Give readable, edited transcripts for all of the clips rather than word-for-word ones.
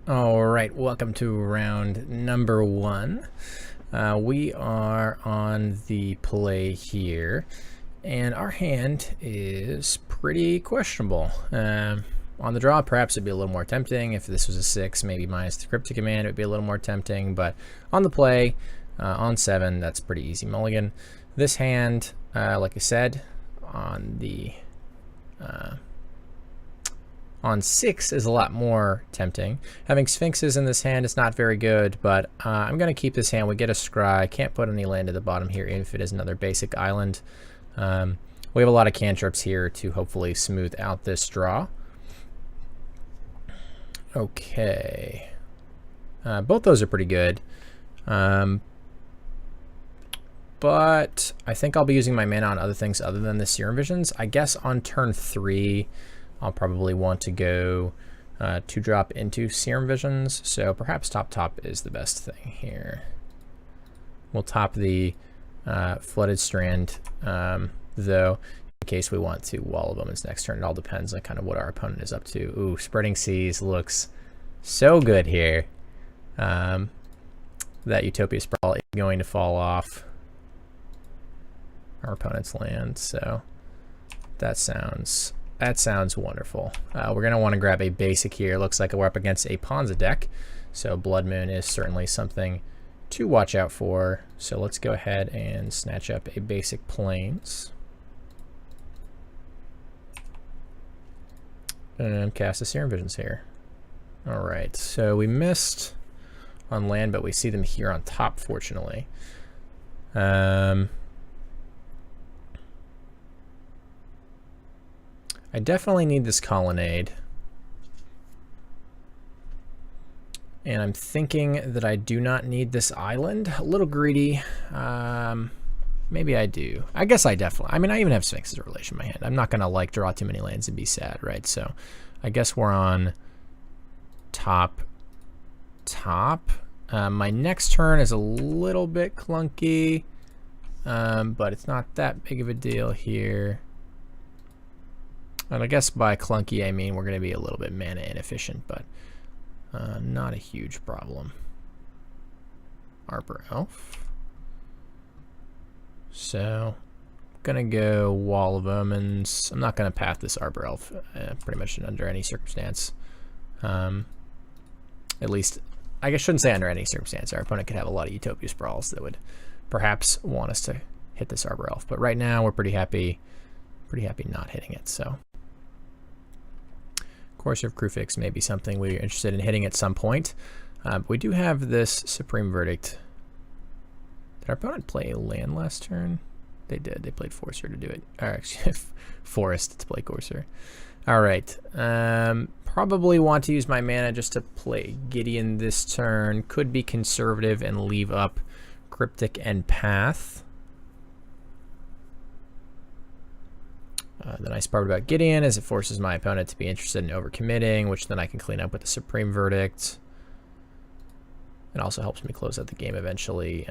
All right, welcome to round number 1. We are on the play here, and our hand is pretty questionable. On the draw, perhaps it'd be a little more tempting. If this was a 6, maybe minus the Cryptic Command, it would be a little more tempting. But on the play, on 7, that's pretty easy mulligan. This hand, like I said, on the on 6 is a lot more tempting. Having Sphinxes in this hand is not very good, but I'm going to keep this hand. We get a Scry. Can't put any land at the bottom here if it is another basic island. We have a lot of cantrips here to hopefully smooth out this draw. Okay. Both those are pretty good. But I think I'll be using my mana on other things other than the Serum Visions. I guess on turn 3, I'll probably want to go 2-drop into Serum Visions. So perhaps top is the best thing here. We'll top the Flooded Strand, though, in case we want to Wall of Omens next turn. It all depends on kind of what our opponent is up to. Ooh, Spreading Seas looks so good here. That Utopia Sprawl is going to fall off our opponent's land, so that sounds wonderful. We're going to want to grab a basic here. Looks like we're up against a Ponza deck, so Blood Moon is certainly something to watch out for. So let's go ahead and snatch up a basic Plains and cast the Serum Visions here. All right, so we missed on land, but we see them here on top, fortunately. I definitely need this Colonnade. And I'm thinking that I do not need this island. A little greedy. Maybe I do. I guess I definitely. I mean, I even have Sphinx's Relation in my hand. I'm not going to like draw too many lands and be sad, right? So I guess we're on top. My next turn is a little bit clunky, but it's not that big of a deal here. And I guess by clunky, I mean we're going to be a little bit mana inefficient, but not a huge problem. Arbor Elf. So, going to go Wall of Omens. I'm not going to path this Arbor Elf pretty much under any circumstance. At least, I guess I shouldn't say under any circumstance. Our opponent could have a lot of Utopia Sprawls that would perhaps want us to hit this Arbor Elf. But right now, we're pretty happy not hitting it, so. Courser of Crufix may be something we're interested in hitting at some point. But we do have this Supreme Verdict. Did our opponent play land last turn? They did. They played Forcer to do it. Or actually, Forest to play Courser. All right. Probably want to use my mana just to play Gideon this turn. Could be conservative and leave up Cryptic and Path. The nice part about Gideon is it forces my opponent to be interested in overcommitting, which then I can clean up with the Supreme Verdict. It also helps me close out the game eventually.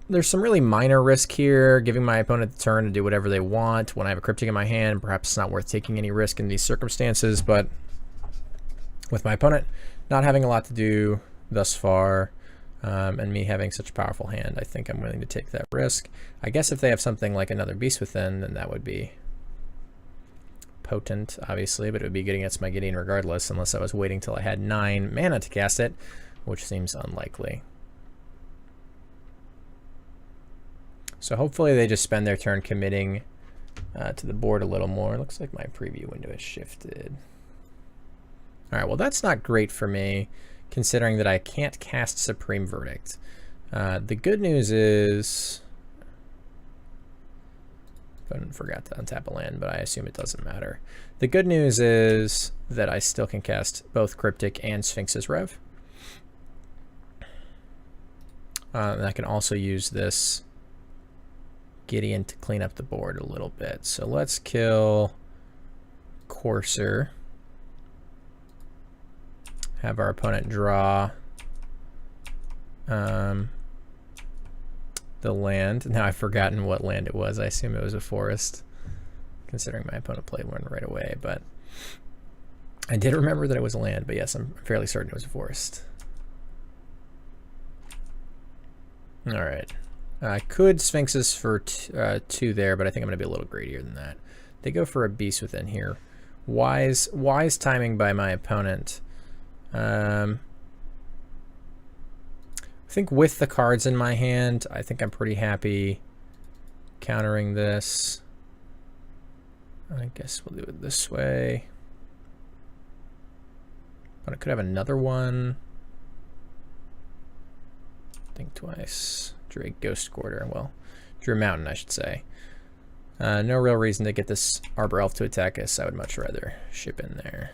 There's some really minor risk here, giving my opponent the turn to do whatever they want when I have a Cryptic in my hand. Perhaps it's not worth taking any risk in these circumstances, but with my opponent not having a lot to do thus far, and me having such a powerful hand, I think I'm willing to take that risk. I guess if they have something like another Beast Within, then that would be potent, obviously, but it would be good against my Gideon regardless, unless I was waiting till I had 9 mana to cast it, which seems unlikely. So hopefully they just spend their turn committing to the board a little more. Looks like my preview window has shifted. All right, well, that's not great for me, considering that I can't cast Supreme Verdict. The good news is, I forgot to untap a land, but I assume it doesn't matter. The good news is that I still can cast both Cryptic and Sphinx's Rev. And I can also use this Gideon to clean up the board a little bit. So let's kill Courser. Have our opponent draw the land. Now I've forgotten what land it was. I assume it was a forest, considering my opponent played one right away. But I did remember that it was a land, but yes, I'm fairly certain it was a forest. All right. I could Sphinxes for 2 there, but I think I'm going to be a little greedier than that. They go for a beast within here. Wise timing by my opponent. I think with the cards in my hand, I think I'm pretty happy countering this. I guess we'll do it this way. But I could have another one. Think twice. Drew a Ghost Quarter. Well, Drew a Mountain, I should say. No real reason to get this Arbor Elf to attack us. I would much rather ship in there.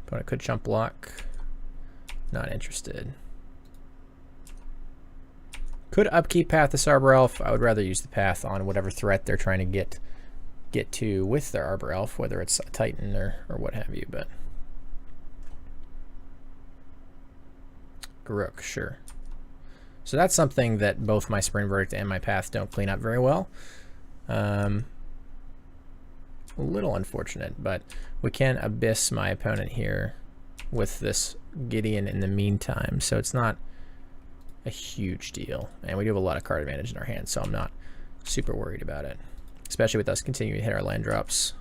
Opponent could jump block. Not interested. Could upkeep path this Arbor Elf. I would rather use the path on whatever threat they're trying to get to with their Arbor Elf, whether it's a Titan or what have you. But Garruk, sure. So that's something that both my Spring Verdict and my path don't clean up very well. A little unfortunate, but we can Abyss my opponent here with this Gideon in the meantime, so it's not a huge deal. And we do have a lot of card advantage in our hands, so I'm not super worried about it, especially with us continuing to hit our land drops.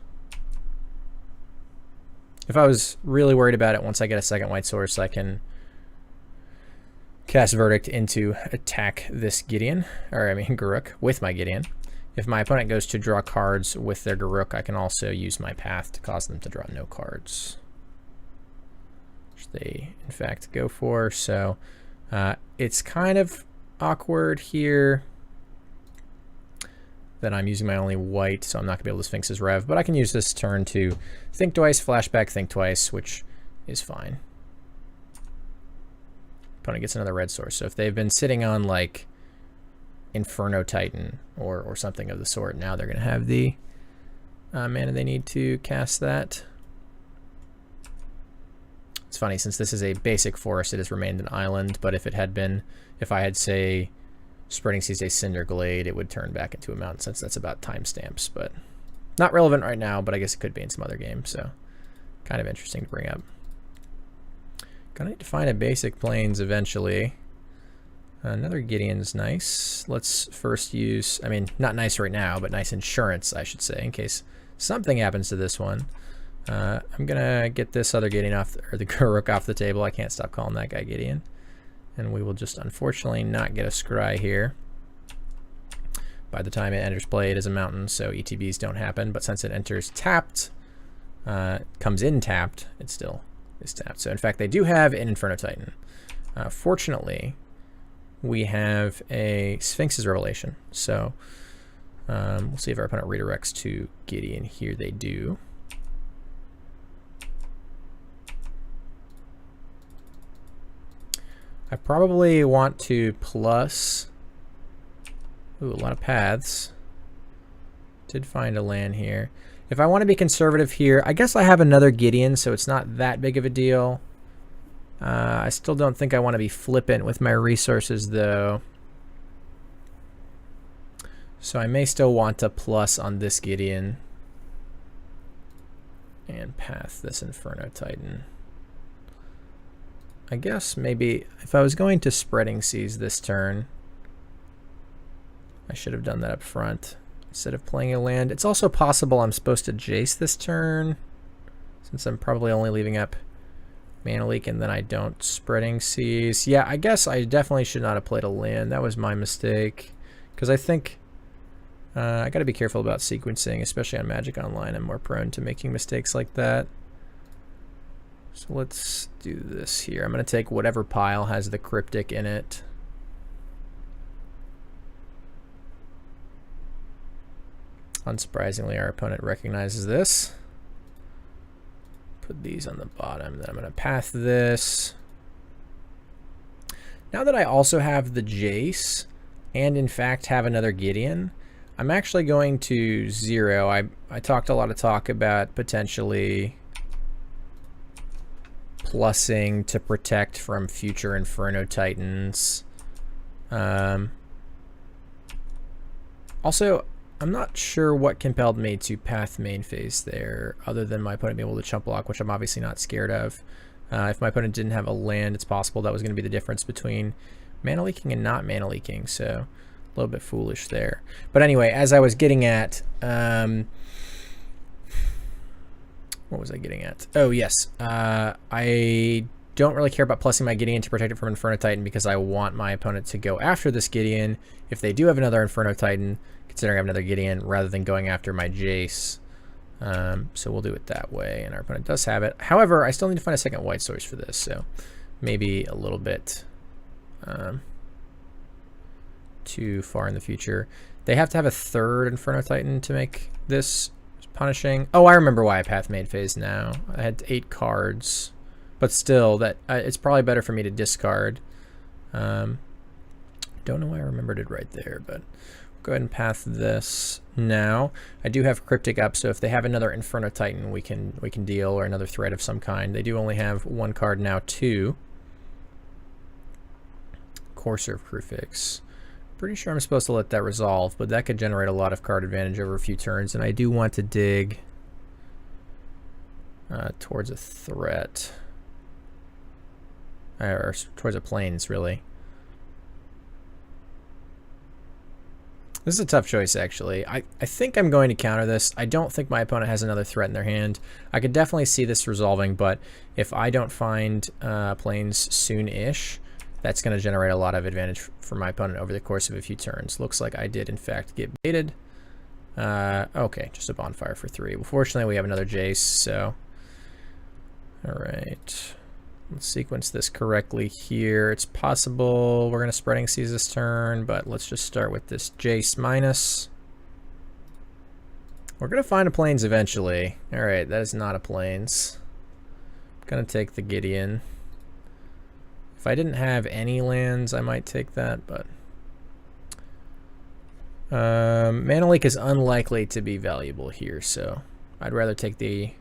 If I was really worried about it, once I get a second white source, I can cast Verdict into attack this Gideon, or I mean Garruk, with my Gideon. If my opponent goes to draw cards with their Garruk, I can also use my path to cause them to draw no cards, which they in fact go for. So it's kind of awkward here that I'm using my only white, so I'm not going to be able to Sphinx his Rev, but I can use this turn to think twice, flashback, think twice, which is fine. Opponent gets another red source. So if they've been sitting on like Inferno Titan or something of the sort, now they're going to have the mana they need to cast that. It's funny, since this is a basic forest, it has remained an island, but if I had, say, Spreading Seas a Cinder Glade, it would turn back into a mountain, since that's about timestamps, but not relevant right now, but I guess it could be in some other game, so kind of interesting to bring up. Gonna need to find a basic plains eventually. Another Gideon's nice. Let's first use, I mean, not nice right now, but nice insurance, I should say, in case something happens to this one. I'm gonna get this other Gideon off, or the Garruk off the table. I can't stop calling that guy Gideon. And we will just unfortunately not get a scry here. By the time it enters play, it is a mountain, so ETBs don't happen. But since it enters tapped, comes in tapped, it still is tapped. So in fact, they do have an Inferno Titan. Fortunately, we have a Sphinx's Revelation. So we'll see if our opponent redirects to Gideon. Here they do. I probably want to plus... Ooh, a lot of paths. Did find a land here. If I want to be conservative here, I guess I have another Gideon, so it's not that big of a deal. I still don't think I want to be flippant with my resources, though. So I may still want to plus on this Gideon. And path this Inferno Titan. I guess maybe if I was going to Spreading Seas this turn, I should have done that up front instead of playing a land. It's also possible I'm supposed to Jace this turn, since I'm probably only leaving up Mana Leak and then I don't Spreading Seas. Yeah, I guess I definitely should not have played a land. That was my mistake, because I think I got to be careful about sequencing, especially on Magic Online. I'm more prone to making mistakes like that. So let's do this here. I'm going to take whatever pile has the Cryptic in it. Unsurprisingly, our opponent recognizes this. Put these on the bottom. Then I'm going to path this. Now that I also have the Jace, and in fact have another Gideon, I'm actually going to zero. I talked a lot of talk about potentially plussing to protect from future Inferno Titans. Also, I'm not sure what compelled me to path main phase there, other than my opponent being able to chump block, which I'm obviously not scared of. If my opponent didn't have a land, it's possible that was going to be the difference between mana leaking and not mana leaking, so a little bit foolish there. But anyway, as I was getting at, what was I getting at? Oh, yes. I don't really care about plussing my Gideon to protect it from Inferno Titan because I want my opponent to go after this Gideon if they do have another Inferno Titan, considering I have another Gideon, rather than going after my Jace. So we'll do it that way, and our opponent does have it. However, I still need to find a second white source for this, so maybe a little bit too far in the future. They have to have a third Inferno Titan to make this punishing. Oh, I remember why I path made phase now. I had 8 cards, but still, that it's probably better for me to discard. Don't know why I remembered it right there, but go ahead and path this now. I do have Cryptic up, so if they have another Inferno Titan, we can deal, or another threat of some kind. They do only have 1 card now, 2. Courser of Crucifix. Pretty sure I'm supposed to let that resolve, but that could generate a lot of card advantage over a few turns, and I do want to dig towards a threat. Or towards a plains, really. This is a tough choice, actually. I think I'm going to counter this. I don't think my opponent has another threat in their hand. I could definitely see this resolving, but if I don't find plains soon-ish, that's going to generate a lot of advantage for my opponent over the course of a few turns. Looks like I did, in fact, get baited. Okay, just a bonfire for 3. Well, fortunately, we have another Jace, so... Alright. Let's sequence this correctly here. It's possible we're going to Spreading Seas this turn, but let's just start with this Jace minus. We're going to find a plains eventually. Alright, that is not a plains. I'm going to take the Gideon. If I didn't have any lands, I might take that, but... Mana Leak is unlikely to be valuable here, so I'd rather take the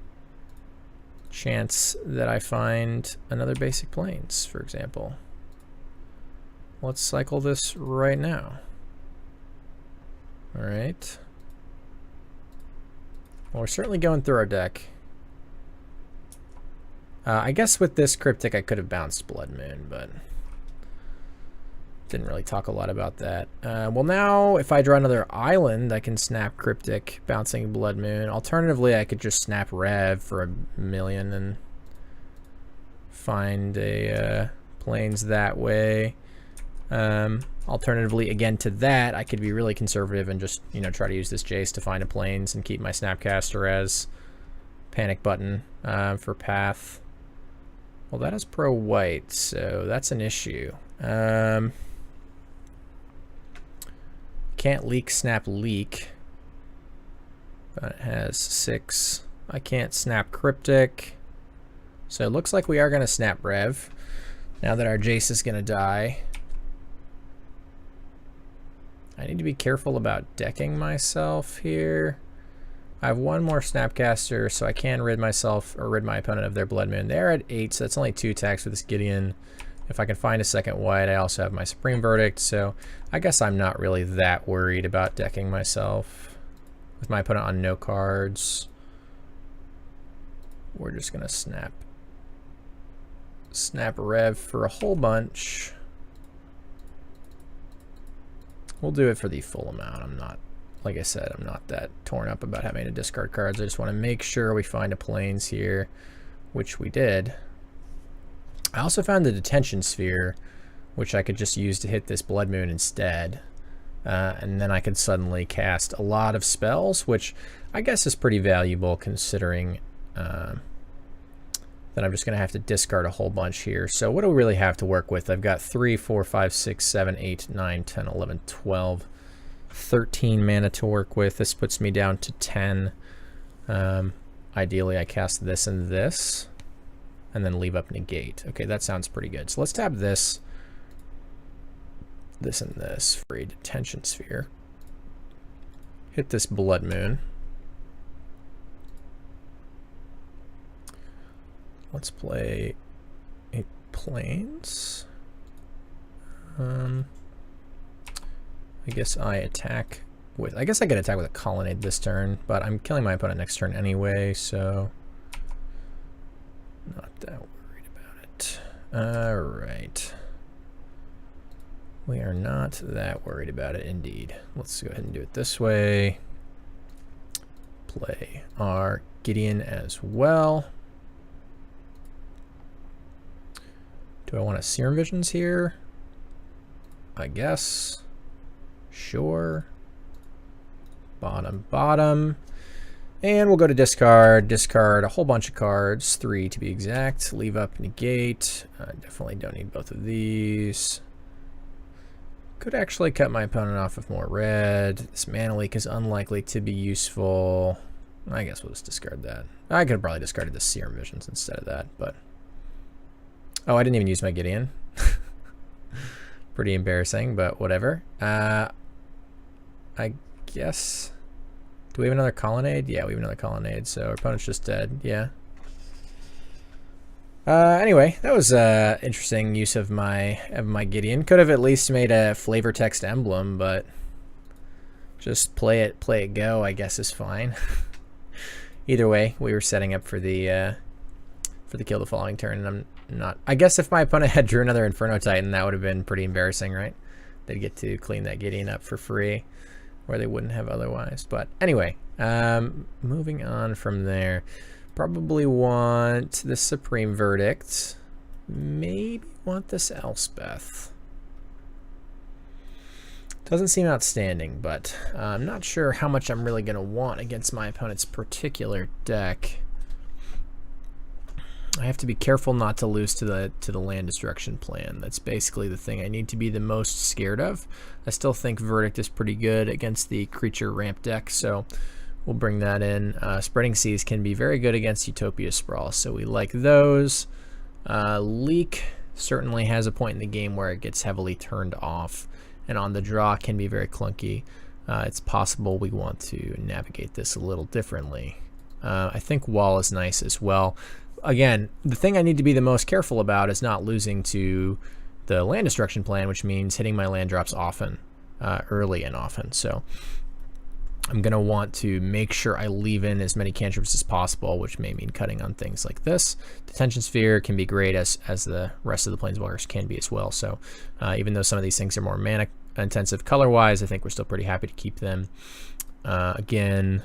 chance that I find another basic plains, for example. Let's cycle this right now. Alright. Well, we're certainly going through our deck. I guess with this Cryptic I could have bounced Blood Moon, but didn't really talk a lot about that. Well, now if I draw another island, I can snap Cryptic, bouncing Blood Moon. Alternatively, I could just snap Rev for 1,000,000 and find a plains that way. Alternatively, again to that, I could be really conservative and just, you know, try to use this Jace to find a plains and keep my Snapcaster as panic button for path. Well, that is pro white, so that's an issue. Can't leak, snap, leak. But it has 6. I can't snap Cryptic. So it looks like we are going to snap Rev. Now that our Jace is going to die. I need to be careful about decking myself here. I have 1 more Snapcaster, so I can rid myself, or rid my opponent of their Blood Moon. They're at 8, so that's only 2 attacks with this Gideon. If I can find a second white, I also have my Supreme Verdict, so I guess I'm not really that worried about decking myself. With my opponent on no cards, we're just going to snap Rev for a whole bunch. We'll do it for the full amount. I'm not, like I said, I'm not that torn up about having to discard cards. I just want to make sure we find a plains here, which we did. I also found the Detention Sphere, which I could just use to hit this Blood Moon instead. And then I could suddenly cast a lot of spells, which I guess is pretty valuable considering that I'm just going to have to discard a whole bunch here. So what do we really have to work with? I've got 3, 4, 5, 6, 7, 8, 9, 10, 11, 12, 13 mana to work with. This puts me down to 10. Ideally, I cast this and this, and then leave up negate. Okay, that sounds pretty good. So let's tap this, this and this for a Detention Sphere. Hit this Blood Moon. Let's play a plains. I guess I attack with... I guess I could attack with a Colonnade this turn, but I'm killing my opponent next turn anyway, so... Not that worried about it. Alright. We are not that worried about it, indeed. Let's go ahead and do it this way. Play our Gideon as well. Do I want to Serum Visions here? I guess. Sure. Bottom, bottom. And we'll go to discard. Discard a whole bunch of cards. 3 to be exact. Leave up negate. Definitely don't need both of these. Could actually cut my opponent off with more red. This Mana Leak is unlikely to be useful. I guess we'll just discard that. I could have probably discarded the Serum Visions instead of that, but... Oh, I didn't even use my Gideon. Pretty embarrassing, but whatever. I guess... Do we have another Colonnade? Yeah, we have another Colonnade, so our opponent's just dead. Yeah. Anyway, that was interesting use of my Gideon. Could have at least made a flavor text emblem, but just play it go, I guess is fine. Either way, we were setting up for the kill the following turn, and I'm not. I guess if my opponent had drew another Inferno Titan, that would have been pretty embarrassing, right? They'd get to clean that Gideon up for free, where they wouldn't have otherwise. But anyway, moving on from there. Probably want the Supreme Verdict. Maybe want this Elspeth. Doesn't seem outstanding, but I'm not sure how much I'm really going to want against my opponent's particular deck. I have to be careful not to lose to the land destruction plan. That's basically the thing I need to be the most scared of. I still think Verdict is pretty good against the creature ramp deck, so we'll bring that in. Spreading Seas can be very good against Utopia Sprawl, so we like those. Leak certainly has a point in the game where it gets heavily turned off, and on the draw can be very clunky. It's possible we want to navigate this a little differently. I think Wall is nice as well. Again, the thing I need to be the most careful about is not losing to the land destruction plan, which means hitting my land drops often, early and often. So I'm going to want to make sure I leave in as many cantrips as possible, which may mean cutting on things like this. Detention Sphere can be great, as the rest of the Planeswalkers can be as well. So even though some of these things are more mana intensive color-wise, I think we're still pretty happy to keep them. Again,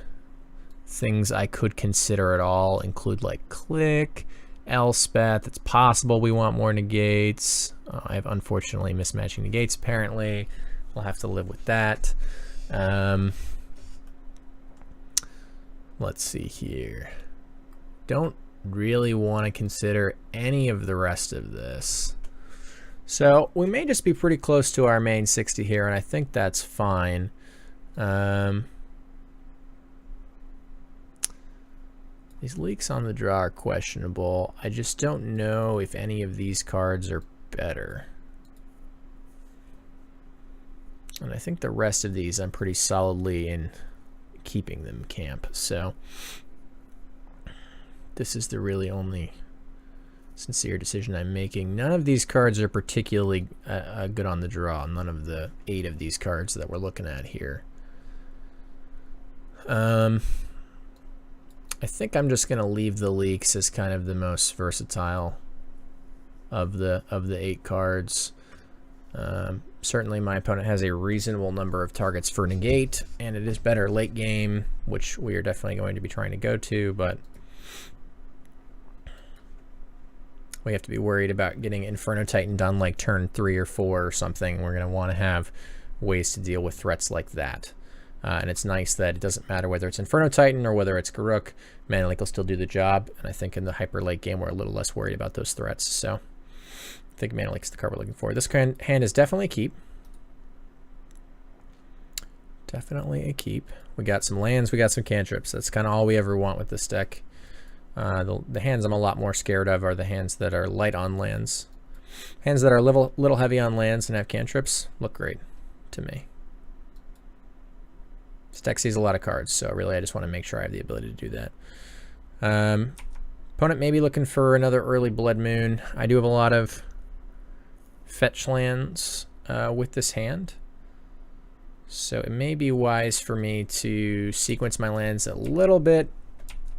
things I could consider at all include like Click, Elspeth. It's possible we want more negates. I have unfortunately mismatching negates apparently. We'll have to live with that. Let's see here. Don't really want to consider any of the rest of this. So we may just be pretty close to our main 60 here, and I think that's fine. These leaks on the draw are questionable. I just don't know if any of these cards are better. And I think the rest of these I'm pretty solidly in keeping them camp. So this is the really only sincere decision I'm making. None of these cards are particularly good on the draw. None of the 8 of these cards that we're looking at here. I think I'm just going to leave the leaks as kind of the most versatile of the 8 cards. Certainly my opponent has a reasonable number of targets for negate, and it is better late game, which we are definitely going to be trying to go to, but we have to be worried about getting Inferno Titan done like turn 3 or 4 or something. We're going to want to have ways to deal with threats like that. And it's nice that it doesn't matter whether it's Inferno Titan or whether it's Garruk. Mana Leak will still do the job, and I think in the hyper late game we're a little less worried about those threats. So I think Mana Leak's the card we're looking for. This hand is definitely a keep. Definitely a keep. We got some lands, we got some cantrips. That's kind of all we ever want with this deck. The hands I'm a lot more scared of are the hands that are light on lands. Hands that are a little heavy on lands and have cantrips look great to me. This deck sees a lot of cards, so really I just want to make sure I have the ability to do that. Opponent may be looking for another early Blood Moon. I do have a lot of fetch lands with this hand. So it may be wise for me to sequence my lands a little bit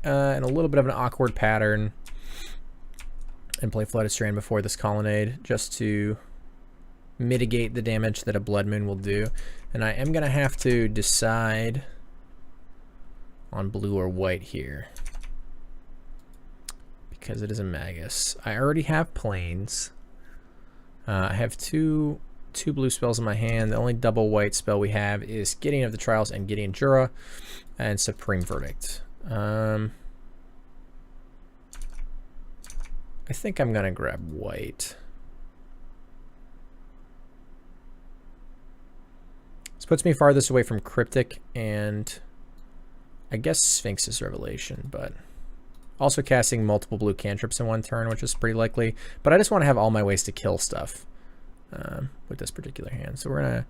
in a little bit of an awkward pattern and play Flooded Strand before this Colonnade, just to mitigate the damage that a Blood Moon will do. And I am going to have to decide on blue or white here, because it is a Magus. I already have Plains. I have two blue spells in my hand. The only double white spell we have is Gideon of the Trials and Gideon Jura and Supreme Verdict. I think I'm gonna grab white. This puts me farthest away from Cryptic and I guess Sphinx's Revelation, but also casting multiple blue cantrips in one turn, which is pretty likely. But I just want to have all my ways to kill stuff with this particular hand. So we're gonna.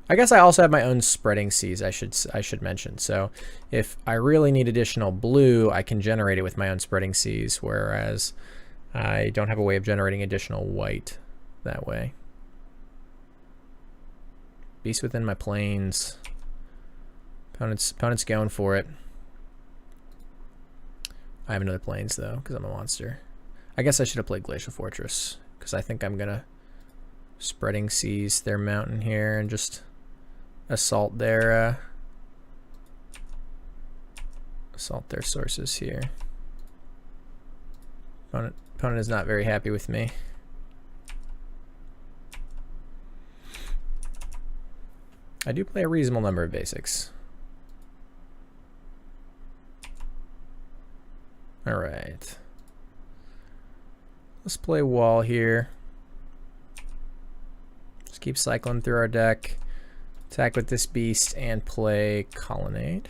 I guess I also have my own Spreading Seas. I should mention. So if I really need additional blue, I can generate it with my own Spreading Seas, whereas I don't have a way of generating additional white that way. Beast Within my Plains. Opponent's going for it. I have another Plains though, because I'm a monster. I guess I should have played Glacial Fortress, because I think I'm gonna Spreading Seas their mountain here and just assault their sources here. Opponent is not very happy with me. I do play a reasonable number of basics. All right. Let's play Wall here. Just keep cycling through our deck. Attack with this beast and play Colonnade.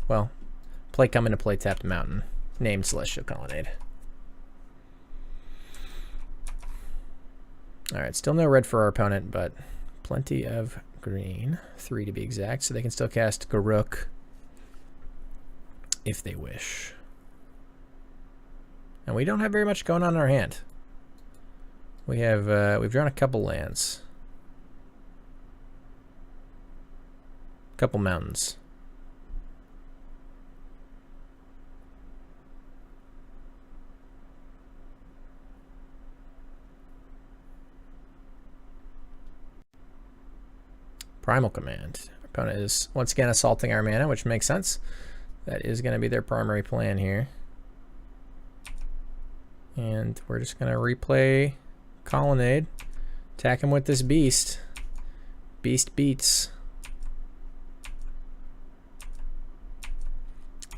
Well, come into play Tapped Mountain, named Celestial Colonnade. All right, still no red for our opponent, but plenty of green, 3 to be exact, so they can still cast Garruk if they wish. And we don't have very much going on in our hand. We have we've drawn a couple lands, a couple mountains. Primal Command. Our opponent is once again assaulting our mana, which makes sense. That is going to be their primary plan here. And we're just going to replay Colonnade. Attack him with this beast. Beast beats.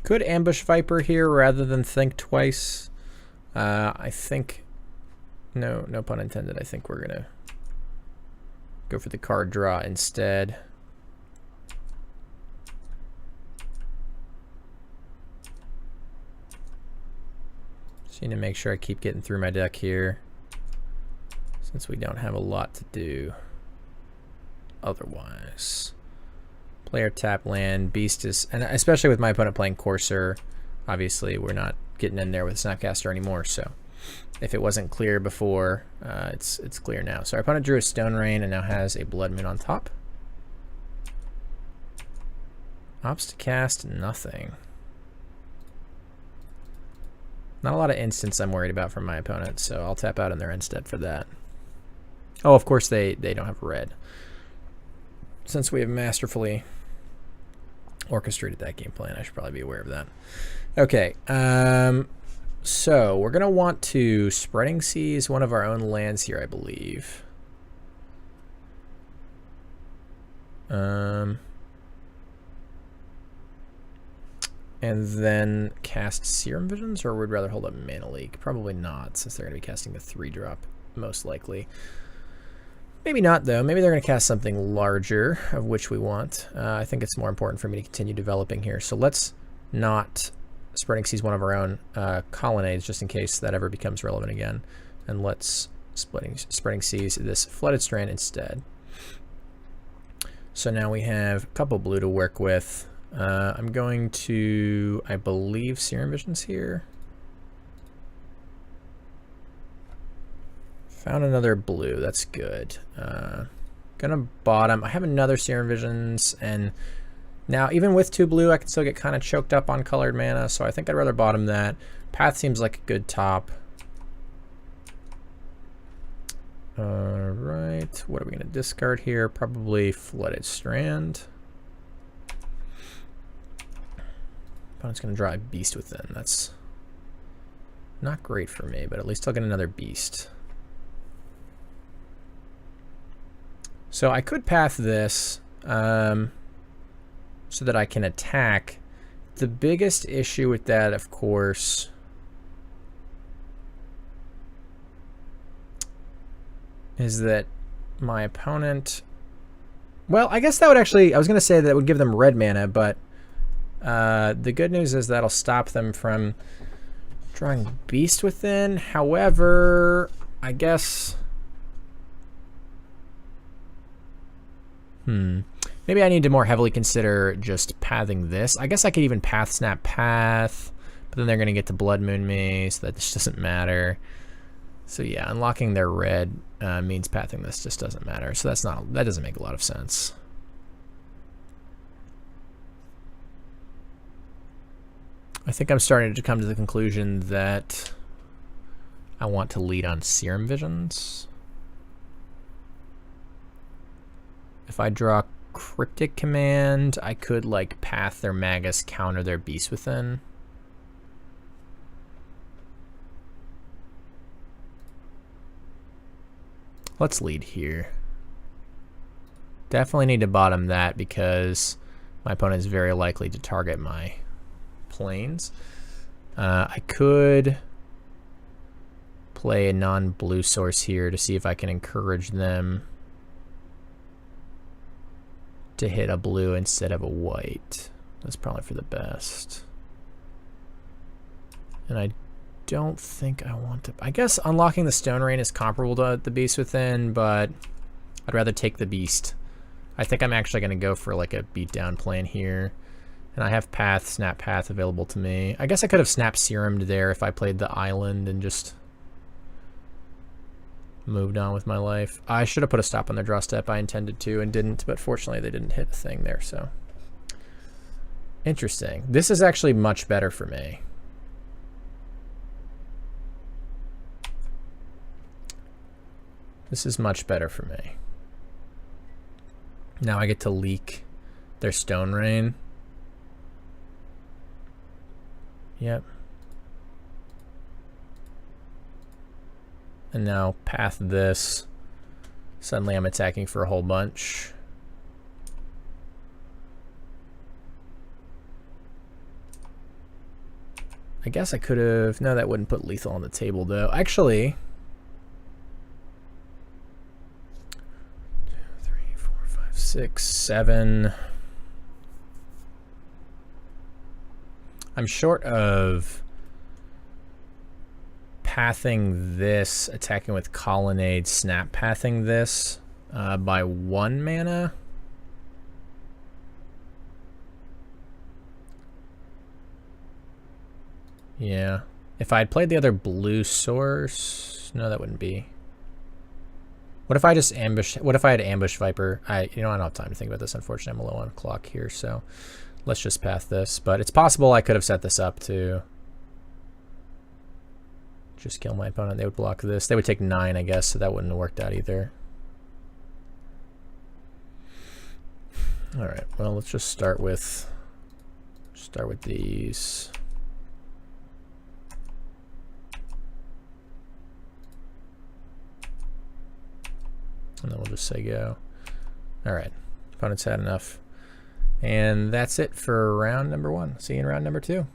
Could ambush Viper here rather than think twice. I think, no pun intended, I think we're going to go for the card draw instead. Just need to make sure I keep getting through my deck here, since we don't have a lot to do otherwise. Player tap land, beast is, and especially with my opponent playing Courser, obviously we're not getting in there with Snapcaster anymore, so if it wasn't clear before, it's clear now. So our opponent drew a Stone Rain and now has a Blood Moon on top. Opts to cast nothing. Not a lot of instants I'm worried about from my opponent, so I'll tap out in their instead for that. Oh, of course they don't have red, since we have masterfully orchestrated that game plan. I should probably be aware of that. Okay, so we're gonna want to Spreading Seas one of our own lands here, I believe. And then cast Serum Visions, or would rather hold up Mana Leak? Probably not, since they're gonna be casting the 3-drop most likely. Maybe not though. Maybe they're gonna cast something larger, of which we want. I think it's more important for me to continue developing here. So let's not Spreading Seas one of our own Colonnades, just in case that ever becomes relevant again. And let's Spreading Seas this Flooded Strand instead. So now we have a couple blue to work with. I'm going to, I believe, Serum Visions here. Found another blue, that's good. Gonna bottom. I have another Serum Visions, and now even with 2 blue, I can still get kind of choked up on colored mana, so I think I'd rather bottom that. Path seems like a good top. Alright, what are we gonna discard here? Probably Flooded Strand. Opponent's gonna draw a Beast Within. That's not great for me, but at least I'll get another beast. So I could path this so that I can attack. The biggest issue with that, of course, is that my opponent... Well, I guess that would actually... I was going to say that it would give them red mana, but the good news is that'll stop them from drawing Beast Within. However, I guess... Maybe I need to more heavily consider just pathing this. I guess I could even path snap path, but then they're going to get to Blood Moon me, so that just doesn't matter. So yeah, unlocking their red means pathing this just doesn't matter. So that doesn't make a lot of sense. I think I'm starting to come to the conclusion that I want to lead on Serum Visions. If I draw Cryptic Command, I could like path their Magus, counter their Beast Within. Let's lead here. Definitely need to bottom that because my opponent is very likely to target my planes. I could play a non-blue source here to see if I can encourage them to hit a blue instead of a white. That's probably for the best. And I don't think I want to... I guess unlocking the Stone Rain is comparable to the Beast Within, but I'd rather take the Beast. I think I'm actually going to go for like a beatdown plan here. And I have Path, Snap Path available to me. I guess I could have Snap Serumed there if I played the Island and just moved on with my life. I should have put a stop on their draw step. I intended to and didn't, but fortunately they didn't hit a thing there, so. Interesting. This is actually much better for me. This is much better for me. Now I get to leak their Stone Rain. Yep. And now path this. Suddenly I'm attacking for a whole bunch. I guess I could have... No, that wouldn't put lethal on the table, though. Actually... 2, 3, 4, 5, 6, 7... I'm short of pathing this, attacking with Colonnade, snap pathing this by 1 mana. Yeah. If I had played the other blue source, no, that wouldn't be. What if I just ambush? What if I had Ambush Viper? I don't have time to think about this. Unfortunately, I'm low on clock here, so let's just path this. But it's possible I could have set this up to just kill my opponent. They would block this. They would take 9, I guess, so that wouldn't have worked out either. All right. Well, let's just start with these. And then we'll just say go. All right. Opponent's had enough. And that's it for round number 1. See you in round number 2.